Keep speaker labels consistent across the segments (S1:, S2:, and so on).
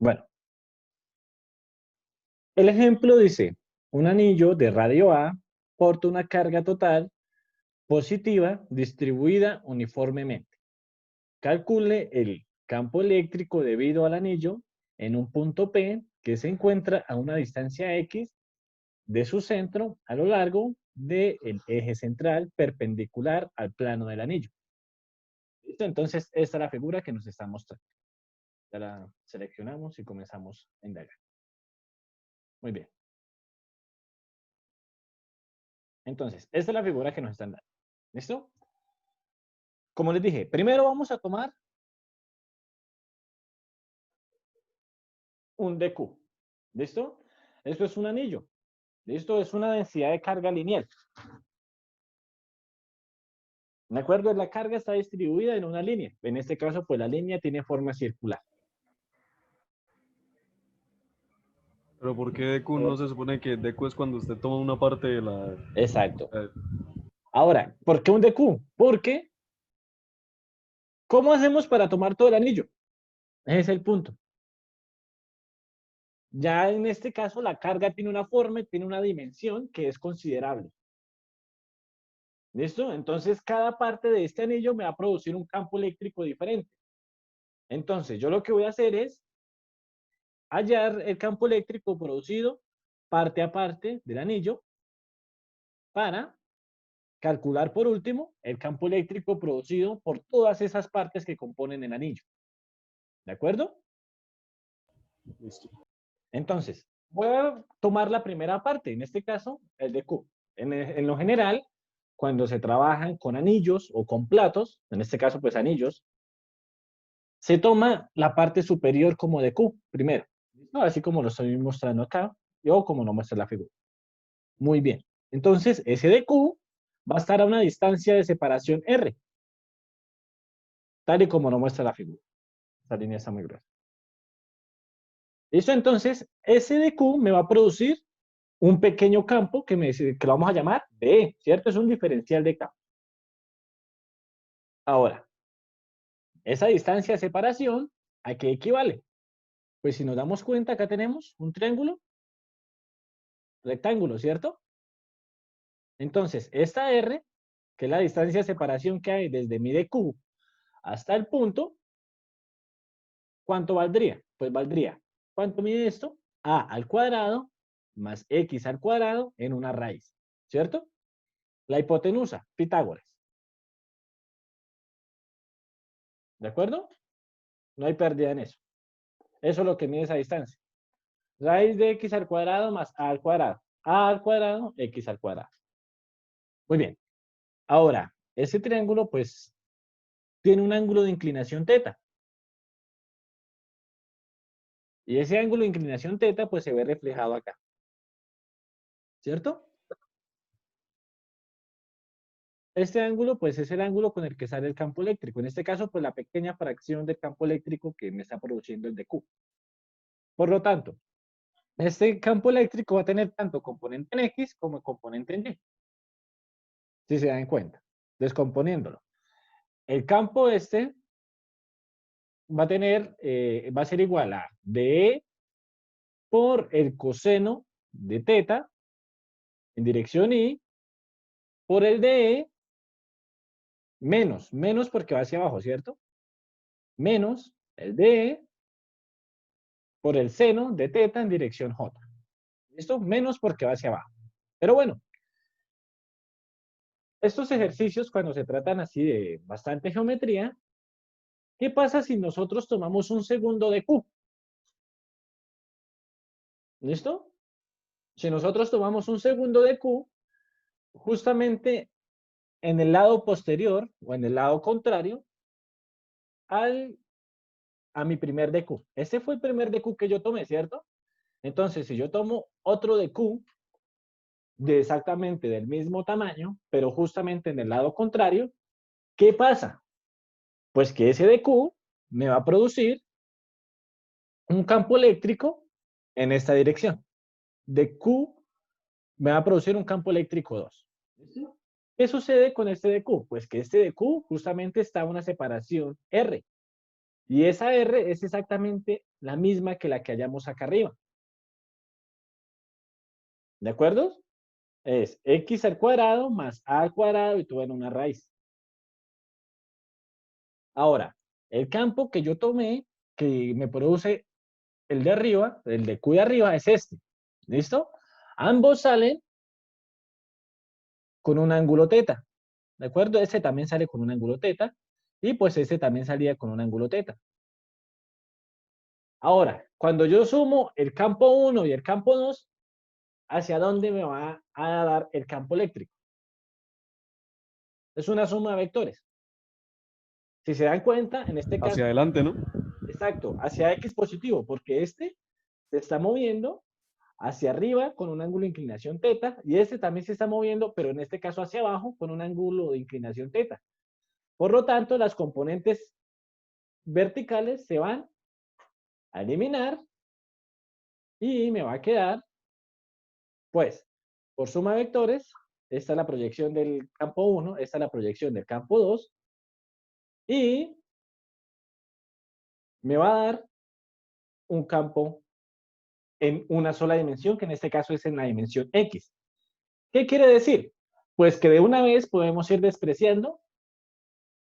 S1: Bueno, el ejemplo dice, un anillo de radio A porta una carga total positiva distribuida uniformemente. Calcule el campo eléctrico debido al anillo en un punto P que se encuentra a una distancia X de su centro a lo largo del eje central perpendicular al plano del anillo. ¿Listo? Entonces, esta es la figura que nos está mostrando. Ya la seleccionamos y comenzamos a indagar. Muy bien. Entonces, esta es la figura que nos están dando. ¿Listo? Como les dije, primero vamos a tomar un dq. ¿Listo? Esto es un anillo. ¿Listo? Es una densidad de carga lineal. ¿De acuerdo? La carga está distribuida en una línea. En este caso, pues la línea tiene forma circular.
S2: Pero ¿por qué DQ no se supone que DQ es cuando usted toma una parte de la...
S1: Exacto. Ahora, ¿por qué un dq? Porque, ¿cómo hacemos para tomar todo el anillo? Ese es el punto. Ya en este caso, la carga tiene una forma, tiene una dimensión que es considerable. ¿Listo? Entonces, cada parte de este anillo me va a producir un campo eléctrico diferente. Entonces, yo lo que voy a hacer es hallar el campo eléctrico producido parte a parte del anillo para calcular por último el campo eléctrico producido por todas esas partes que componen el anillo. ¿De acuerdo?
S2: Listo.
S1: Entonces, voy a tomar la primera parte, en este caso, el de Q. En lo general, cuando se trabajan con anillos o con platos, en este caso, pues anillos, se toma la parte superior como de Q primero, ¿no? Así como lo estoy mostrando acá, o como lo muestra la figura. Muy bien. Entonces, ese de Q va a estar a una distancia de separación R, tal y como lo muestra la figura. Esta línea está muy gruesa. ¿Listo? Entonces, ese de Q me va a producir un pequeño campo que lo vamos a llamar D, ¿cierto? Es un diferencial de campo. Ahora, esa distancia de separación, ¿a qué equivale? Pues si nos damos cuenta, acá tenemos un triángulo rectángulo, ¿cierto? Entonces, esta R, que es la distancia de separación que hay desde mi DQ hasta el punto, ¿cuánto valdría? Pues valdría, ¿cuánto mide esto? A al cuadrado más X al cuadrado en una raíz, ¿cierto? La hipotenusa, Pitágoras. ¿De acuerdo? No hay pérdida en eso. Eso es lo que mide esa distancia. Raíz de X al cuadrado más A al cuadrado. A al cuadrado, X al cuadrado. Muy bien. Ahora, ese triángulo, pues, tiene un ángulo de inclinación teta. Y ese ángulo de inclinación teta, pues, se ve reflejado acá. ¿Cierto? Este ángulo, pues, es el ángulo con el que sale el campo eléctrico. En este caso, pues, la pequeña fracción del campo eléctrico que me está produciendo el dQ. Por lo tanto, este campo eléctrico va a tener tanto componente en X como componente en Y. Si se dan cuenta. Descomponiéndolo. El campo este va a tener, va a ser igual a DE por el coseno de teta en dirección Y por el DE menos porque va hacia abajo, ¿cierto? Menos el DE por el seno de teta en dirección J. ¿Listo? Menos porque va hacia abajo. Pero bueno, estos ejercicios cuando se tratan así de bastante geometría, ¿qué pasa si nosotros tomamos un segundo de Q? ¿Listo? Si nosotros tomamos un segundo de Q, justamente en el lado posterior o en el lado contrario a mi primer DQ. Este fue el primer DQ que yo tomé, ¿cierto? Entonces, si yo tomo otro DQ de exactamente del mismo tamaño, pero justamente en el lado contrario, ¿qué pasa? Pues que ese DQ me va a producir un campo eléctrico en esta dirección. DQ me va a producir un campo eléctrico 2. ¿Qué sucede con este DQ? Pues que este DQ justamente está a una separación R. Y esa R es exactamente la misma que la que hallamos acá arriba. ¿De acuerdo? Es x al cuadrado más a al cuadrado y todo en una raíz. Ahora, el campo que yo tomé, que me produce el de arriba, el de Q de arriba, es este. ¿Listo? Ambos salen con un ángulo teta. ¿De acuerdo? Ese también sale con un ángulo teta. Y pues ese también salía con un ángulo teta. Ahora, cuando yo sumo el campo 1 y el campo 2, ¿hacia dónde me va a dar el campo eléctrico? Es una suma de vectores. Si se dan cuenta, en este caso,
S2: Hacia adelante, ¿no?
S1: exacto, hacia X positivo, porque este se está moviendo hacia arriba con un ángulo de inclinación teta y este también se está moviendo, pero en este caso hacia abajo con un ángulo de inclinación teta. Por lo tanto, las componentes verticales se van a eliminar y me va a quedar, pues, por suma de vectores, esta es la proyección del campo 1, esta es la proyección del campo 2 y me va a dar un campo en una sola dimensión, que en este caso es en la dimensión X. ¿Qué quiere decir? Pues que de una vez podemos ir despreciando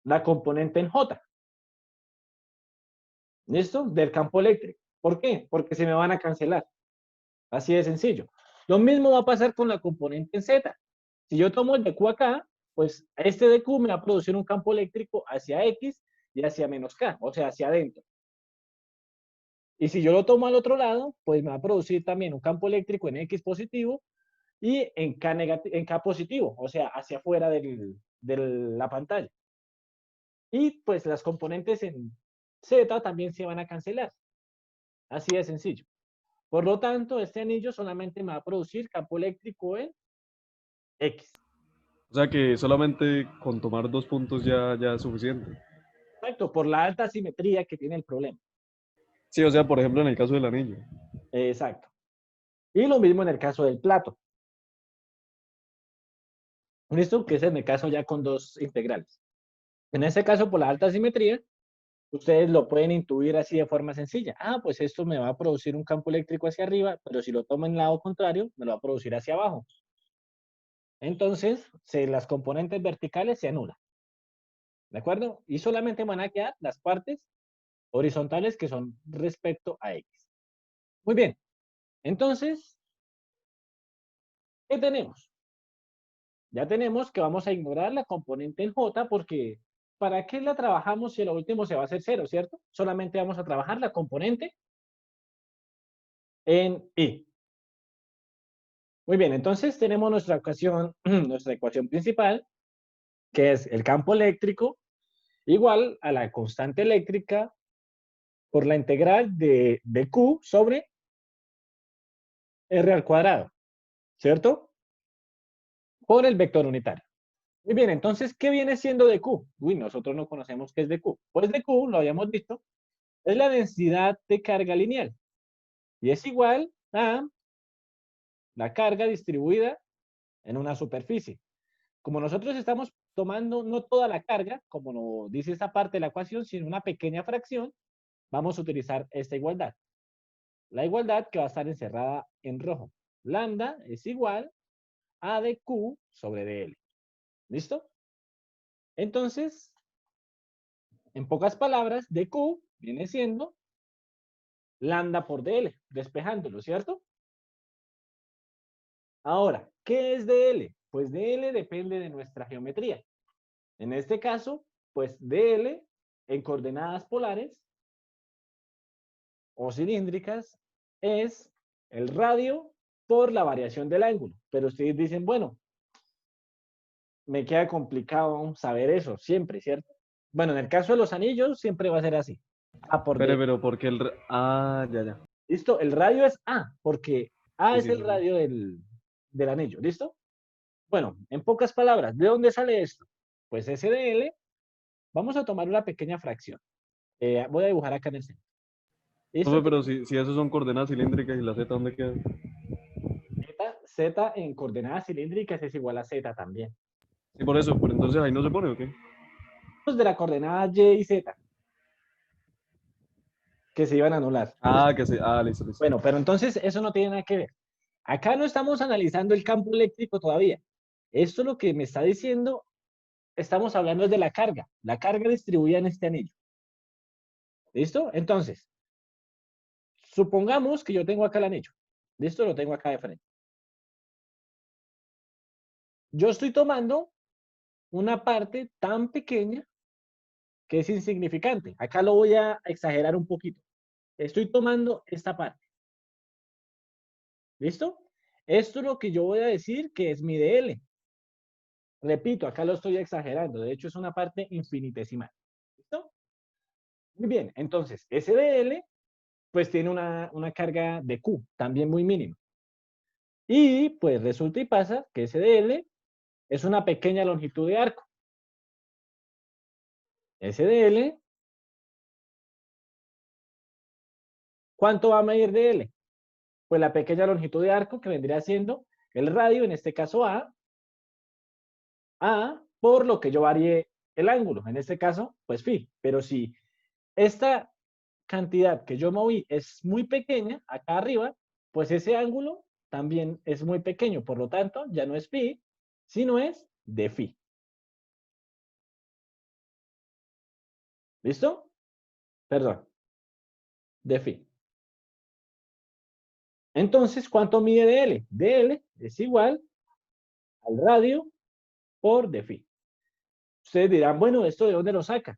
S1: la componente en J. ¿Listo? Del campo eléctrico. ¿Por qué? Porque se me van a cancelar. Así de sencillo. Lo mismo va a pasar con la componente en Z. Si yo tomo el de Q acá, pues este de Q me va a producir un campo eléctrico hacia X y hacia menos K, o sea, hacia adentro. Y si yo lo tomo al otro lado, pues me va a producir también un campo eléctrico en X positivo y en K positivo, o sea, hacia afuera de la pantalla. Y pues las componentes en Z también se van a cancelar. Así de sencillo. Por lo tanto, este anillo solamente me va a producir campo eléctrico en X.
S2: O sea que solamente con tomar 2 puntos ya es suficiente.
S1: Exacto, por la alta simetría que tiene el problema.
S2: Sí, o sea, por ejemplo, en el caso del anillo.
S1: Exacto. Y lo mismo en el caso del plato. ¿Listo? Que es en el caso ya con dos integrales. En este caso, por la alta simetría, ustedes lo pueden intuir así de forma sencilla. Ah, pues esto me va a producir un campo eléctrico hacia arriba, pero si lo tomo en el lado contrario, me lo va a producir hacia abajo. Entonces, las componentes verticales se anulan. ¿De acuerdo? Y solamente van a quedar las partes horizontales que son respecto a X. Muy bien. Entonces, ¿qué tenemos? Ya tenemos que vamos a ignorar la componente en J porque ¿para qué la trabajamos si lo último se va a hacer cero, ¿cierto? Solamente vamos a trabajar la componente en I. Muy bien, entonces tenemos nuestra ecuación, nuestra ecuación principal, que es el campo eléctrico igual a la constante eléctrica por la integral de Q sobre R al cuadrado, ¿cierto? Por el vector unitario. Muy bien, entonces, ¿qué viene siendo de Q? Uy, nosotros no conocemos qué es de Q. Pues de Q, lo habíamos visto, es la densidad de carga lineal. Y es igual a la carga distribuida en una superficie. Como nosotros estamos tomando no toda la carga, como lo dice esta parte de la ecuación, sino una pequeña fracción, vamos a utilizar esta igualdad. La igualdad que va a estar encerrada en rojo. Lambda es igual a de Q sobre dl. ¿Listo? Entonces, en pocas palabras, dq viene siendo lambda por dl, despejándolo, ¿cierto? Ahora, ¿qué es dl? Pues dl depende de nuestra geometría. En este caso, pues dl en coordenadas polares o cilíndricas es el radio por la variación del ángulo. Pero ustedes dicen, bueno, me queda complicado saber eso siempre, ¿cierto? Bueno, en el caso de los anillos siempre va a ser así. A por D.
S2: Pero porque Ah, ya.
S1: ¿Listo? El radio es A, porque A
S2: Sí,
S1: es
S2: sí,
S1: el
S2: sí, sí.
S1: radio del anillo. ¿Listo? Bueno, en pocas palabras, ¿de dónde sale esto? Pues SDL, vamos a tomar una pequeña fracción. Voy a dibujar acá en el centro. ¿Listo?
S2: Profe, pero si esos son coordenadas cilíndricas y la Z, ¿dónde queda?
S1: Z en coordenadas cilíndricas es igual a Z también.
S2: Sí, por eso, pero entonces ahí no se pone, ¿o qué?
S1: De la coordenada Y y Z. que se iban a anular.
S2: Ah, que sí. Ah, listo, listo.
S1: Bueno, pero entonces eso no tiene nada que ver. Acá no estamos analizando el campo eléctrico todavía. Esto lo que me está diciendo, estamos hablando de la carga distribuida en este anillo. ¿Listo? Entonces, supongamos que yo tengo acá el anillo. ¿Listo? Lo tengo acá de frente. Yo estoy tomando una parte tan pequeña que es insignificante. Acá lo voy a exagerar un poquito. Estoy tomando esta parte. ¿Listo? Esto es lo que yo voy a decir que es mi DL. Repito, acá lo estoy exagerando. De hecho, es una parte infinitesimal. ¿Listo? Muy bien. Entonces, ese DL, pues tiene una carga de Q, también muy mínima. Y pues resulta y pasa que ese DL es una pequeña longitud de arco. Ese DL, ¿cuánto va a medir DL? Pues la pequeña longitud de arco que vendría siendo el radio, en este caso A por lo que yo varíe el ángulo, en este caso, pues phi. Pero si esta cantidad que yo moví es muy pequeña, acá arriba, pues ese ángulo también es muy pequeño, por lo tanto, ya no es pi, sino es de phi. ¿Listo? Perdón, de phi. Entonces, ¿cuánto mide dl? dl es igual al radio por de phi. Ustedes dirán, bueno, ¿esto de dónde lo saca?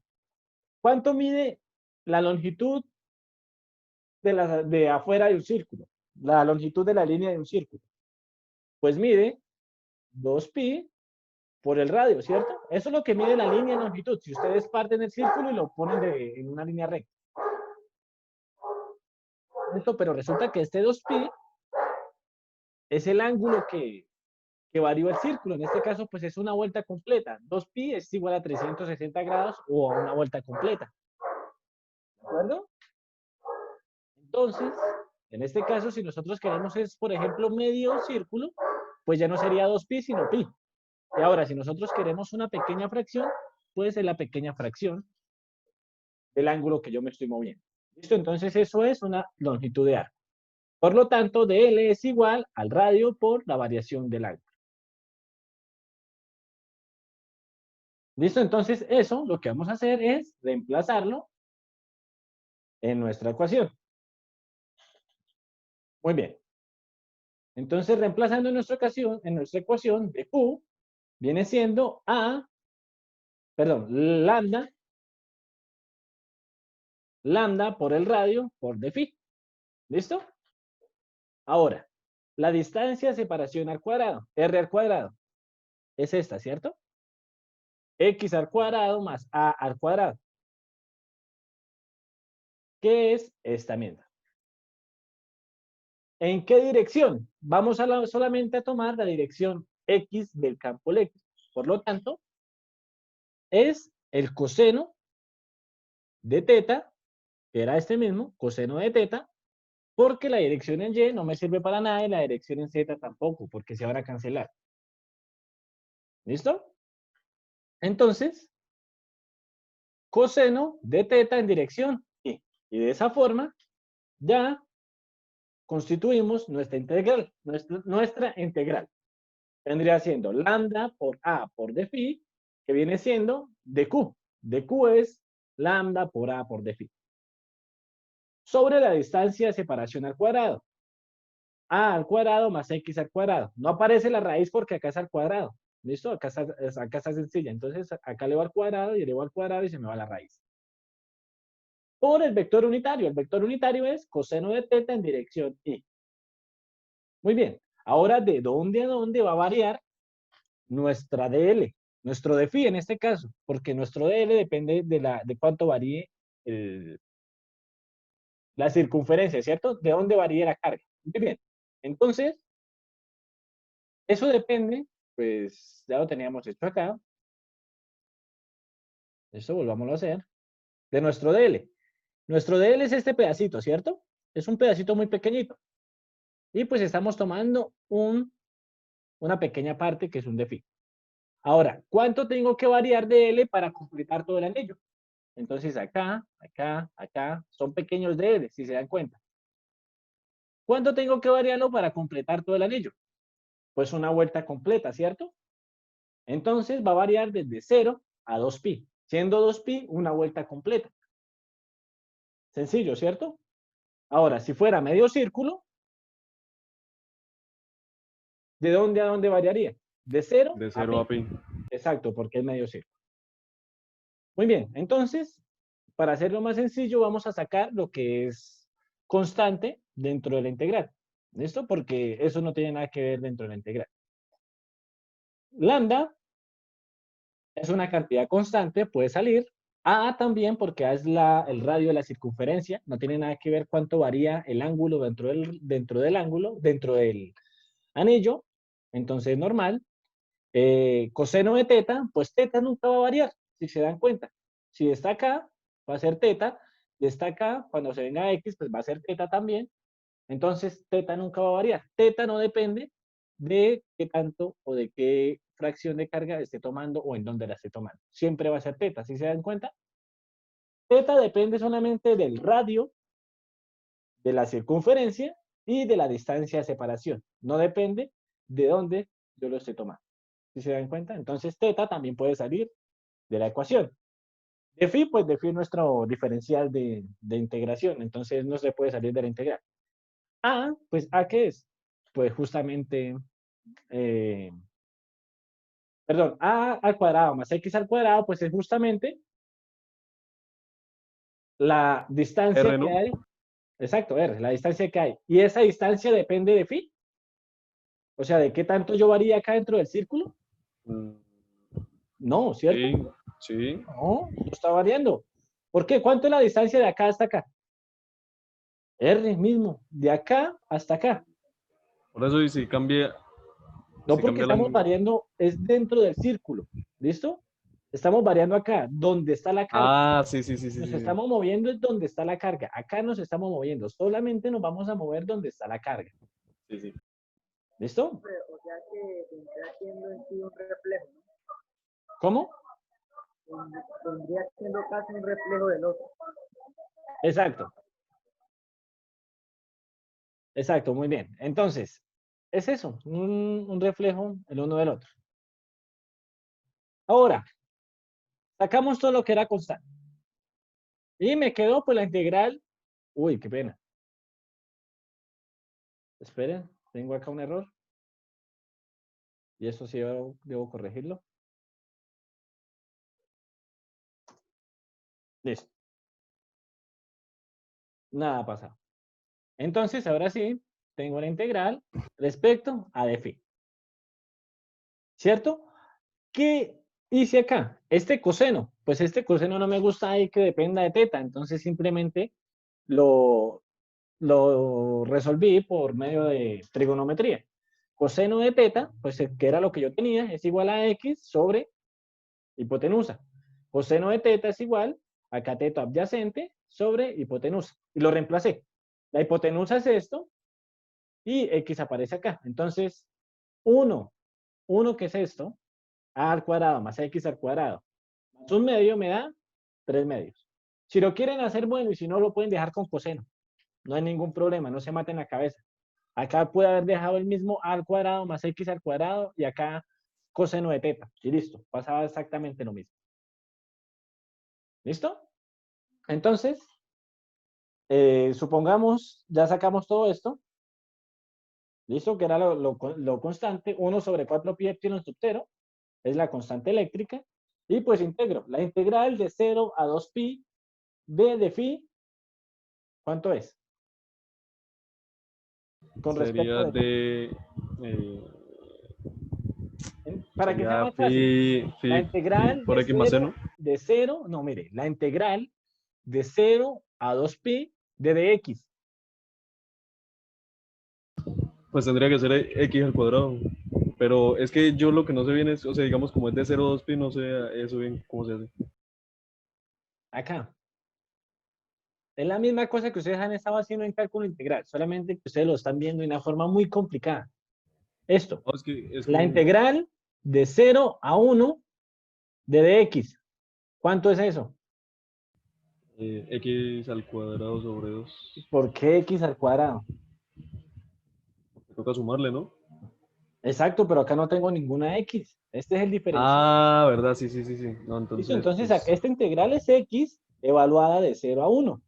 S1: ¿Cuánto mide la longitud de afuera de un círculo? La longitud de la línea de un círculo. Pues mide 2pi por el radio, ¿cierto? Eso es lo que mide la línea de longitud. Si ustedes parten el círculo y lo ponen en una línea recta. Esto, pero resulta que este 2pi es el ángulo que varió el círculo. En este caso, pues es una vuelta completa. 2pi es igual a 360 grados o a una vuelta completa. ¿De acuerdo? Entonces, en este caso, si nosotros queremos es, por ejemplo, medio círculo, pues ya no sería 2pi, sino pi. Y ahora, si nosotros queremos una pequeña fracción, puede ser la pequeña fracción del ángulo que yo me estoy moviendo. ¿Listo? Entonces, eso es una longitud de arco. Por lo tanto, dl es igual al radio por la variación del ángulo. ¿Listo? Entonces, eso lo que vamos a hacer es reemplazarlo en nuestra ecuación. Muy bien. Entonces, reemplazando en nuestra ecuación de Q, viene siendo lambda por el radio por de phi. ¿Listo? Ahora, la distancia de separación al cuadrado, r al cuadrado, es esta, ¿cierto? X al cuadrado más a al cuadrado, que es esta misma. ¿En qué dirección? Vamos solamente a tomar la dirección X del campo eléctrico. Por lo tanto, es el coseno de teta, que era este mismo, coseno de teta, porque la dirección en Y no me sirve para nada y la dirección en Z tampoco, porque se van a cancelar. ¿Listo? Entonces, coseno de teta en dirección Y. Y de esa forma, ya constituimos nuestra integral. Nuestra integral vendría siendo lambda por A por d phi, que viene siendo dq. dq es lambda por A por d phi. Sobre la distancia de separación al cuadrado. A al cuadrado más X al cuadrado. No aparece la raíz porque acá es al cuadrado. ¿Listo? Acá está sencilla. Entonces, acá le va al cuadrado y elevo al cuadrado y se me va la raíz. Por el vector unitario. El vector unitario es coseno de teta en dirección Y. Muy bien. Ahora, ¿de dónde a dónde va a variar nuestra DL? Nuestro de phi en este caso, porque nuestro DL depende de cuánto varíe la circunferencia, ¿cierto? De dónde varíe la carga. Muy bien. Entonces, eso depende, pues ya lo teníamos hecho acá. Esto volvámoslo a hacer. De nuestro DL. Nuestro DL es este pedacito, ¿cierto? Es un pedacito muy pequeñito. Y pues estamos tomando una pequeña parte que es un de phi. Ahora, ¿cuánto tengo que variar de L para completar todo el anillo? Entonces acá, acá, acá, son pequeños dr, si se dan cuenta. ¿Cuánto tengo que variarlo para completar todo el anillo? Pues una vuelta completa, ¿cierto? Entonces va a variar desde 0 a 2pi, siendo 2pi una vuelta completa. Sencillo, ¿cierto? Ahora, si fuera medio círculo, ¿de dónde a dónde variaría? De 0
S2: De
S1: a
S2: cero a
S1: pi.
S2: pi.
S1: Exacto, porque es medio círculo. Muy bien, entonces, para hacerlo más sencillo, vamos a sacar lo que es constante dentro de la integral. ¿Listo? Porque eso no tiene nada que ver dentro de la integral. Lambda es una cantidad constante, puede salir. A también, porque A es el radio de la circunferencia, no tiene nada que ver cuánto varía el ángulo dentro del ángulo, dentro del anillo, entonces normal. Coseno de teta, pues teta nunca va a variar, si se dan cuenta. Si está acá, va a ser teta, y está acá, cuando se venga X, pues va a ser teta también. Entonces, teta nunca va a variar. Teta no depende de qué tanto o de qué fracción de carga esté tomando o en dónde la esté tomando. Siempre va a ser teta, ¿sí se dan cuenta? Teta depende solamente del radio, de la circunferencia y de la distancia de separación. No depende de dónde yo lo esté tomando. ¿Sí se dan cuenta? Entonces, teta también puede salir de la ecuación. De phi, pues de phi es nuestro diferencial de integración, entonces no se puede salir de la integral. A, pues A, ¿qué es? Pues justamente, eh, perdón, A al cuadrado más X al cuadrado, pues es justamente la distancia
S2: R,
S1: que
S2: ¿no?
S1: hay, exacto, R, la distancia que hay. Y esa distancia depende de phi, o sea, de qué tanto yo varía acá dentro del círculo.
S2: Mm,
S1: No, ¿cierto?
S2: sí, sí.
S1: No, no está variando. ¿Por qué? ¿Cuánto es la distancia de acá hasta acá? R mismo, de acá hasta acá.
S2: Por eso, y
S1: No
S2: si
S1: porque
S2: cambia la...
S1: estamos variando, es dentro del círculo. ¿Listo? Estamos variando acá, donde está la carga.
S2: Ah, sí, sí, sí, sí,
S1: Nos
S2: sí.
S1: estamos moviendo es donde está la carga. Acá nos estamos moviendo. Solamente nos vamos a mover donde está la carga.
S2: Sí, sí.
S1: ¿Listo?
S3: O sea que vendría siendo en sí un reflejo,
S1: ¿Cómo?
S3: vendría siendo casi un reflejo del otro.
S1: Exacto. Exacto, muy bien. Entonces, es eso, un reflejo el uno del otro. Ahora, sacamos todo lo que era constante. Y me quedó pues la integral. Uy, qué pena. Esperen, tengo acá un error. Y eso sí debo corregirlo. Listo. Nada pasa. Entonces, ahora sí, tengo la integral respecto a de phi. ¿Cierto? ¿Qué hice acá? Este coseno. Pues este coseno no me gusta ahí que dependa de teta. Entonces, simplemente lo, lo resolví por medio de trigonometría. Coseno de teta, pues que era lo que yo tenía, es igual a x sobre hipotenusa. Coseno de teta es igual a cateto adyacente sobre hipotenusa. Y lo reemplacé. La hipotenusa es esto y x aparece acá. Entonces, 1, 1 que es esto, a al cuadrado más x al cuadrado, más un medio me da 3 medios. Si lo quieren hacer, bueno, y si no, lo pueden dejar con coseno. No hay ningún problema, no se maten la cabeza. Acá puede haber dejado el mismo a al cuadrado más x al cuadrado y acá coseno de teta. Y listo, pasaba exactamente lo mismo. ¿Listo? Entonces, supongamos, ya sacamos todo esto. ¿Listo? Que era lo constante. 1 sobre 4 pi epsilon sub 0 es la constante eléctrica. Y pues integro. La integral de 0 a 2 pi de phi, ¿cuánto es? Con respecto
S2: Sería
S1: de phi.
S2: de... eh,
S1: Para que sea
S2: sería
S1: más fácil, la
S2: phi
S1: integral
S2: por X más C, ¿no?
S1: de 0, no, mire, la integral de 0 a 2 pi de dx.
S2: Pues tendría que ser X al cuadrado. Pero es que yo lo que no sé bien es, o sea, digamos, como es de 0 a 2 pi, no sé eso bien cómo se hace.
S1: Acá. Es la misma cosa que ustedes han estado haciendo en cálculo integral, solamente que ustedes lo están viendo de una forma muy complicada. Esto,
S2: No, es
S1: la
S2: que
S1: integral de 0 a 1 de dx. ¿Cuánto es eso?
S2: X al cuadrado sobre 2.
S1: ¿Por qué x al cuadrado?
S2: Me toca sumarle, ¿no?
S1: Exacto, pero acá no tengo ninguna x. Este es el diferencial.
S2: Ah, ¿verdad? Sí, sí, sí, sí. No,
S1: ¿Listo?
S2: entonces,
S1: Entonces,
S2: pues,
S1: esta integral es x evaluada de 0 a 1,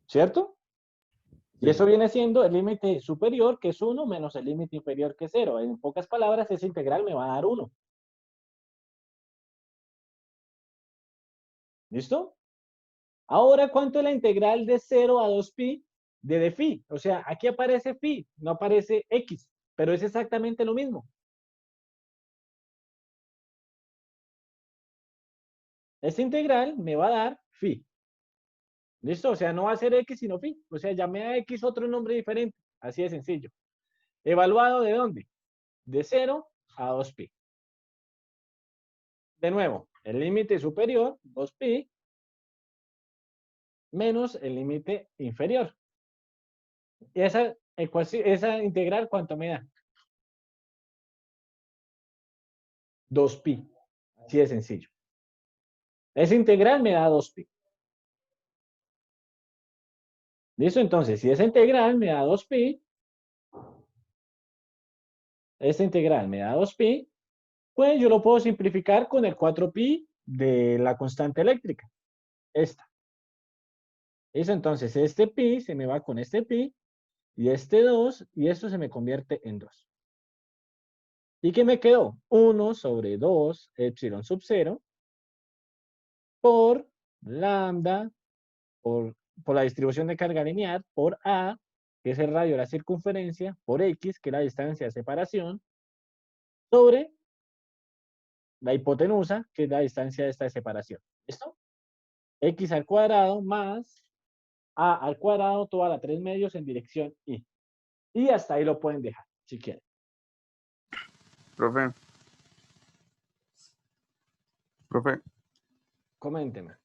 S1: ¿cierto? Y
S2: sí.
S1: eso viene siendo el límite superior, que es 1, menos el límite inferior, que es 0. En pocas palabras, esa integral me va a dar 1. ¿Listo? Ahora, ¿cuánto es la integral de 0 a 2pi de phi? O sea, aquí aparece phi, no aparece x, pero es exactamente lo mismo. Esta integral me va a dar phi. ¿Listo? O sea, no va a ser x, sino phi. O sea, llamé a x otro nombre diferente. Así de sencillo. ¿Evaluado de dónde? De 0 a 2pi. De nuevo, el límite superior, 2pi, menos el límite inferior. Y esa integral, ¿cuánto me da? 2pi. Así de sencillo. Esa integral me da 2pi. ¿Listo? Entonces, si esa integral me da 2pi, esta integral me da 2pi, pues yo lo puedo simplificar con el 4pi de la constante eléctrica. Esta. ¿Listo? Entonces, este pi se me va con este pi y este 2 y esto se me convierte en 2. ¿Y qué me quedó? 1 sobre 2 epsilon sub 0 por lambda, por la distribución de carga lineal, por A, que es el radio de la circunferencia, por X, que es la distancia de separación, sobre la hipotenusa, que es la distancia de esta separación. ¿Listo? X al cuadrado más A al cuadrado, toda la 3 medios en dirección Y. Y hasta ahí lo pueden dejar, si quieren.
S4: Profe,
S1: Coméntenme.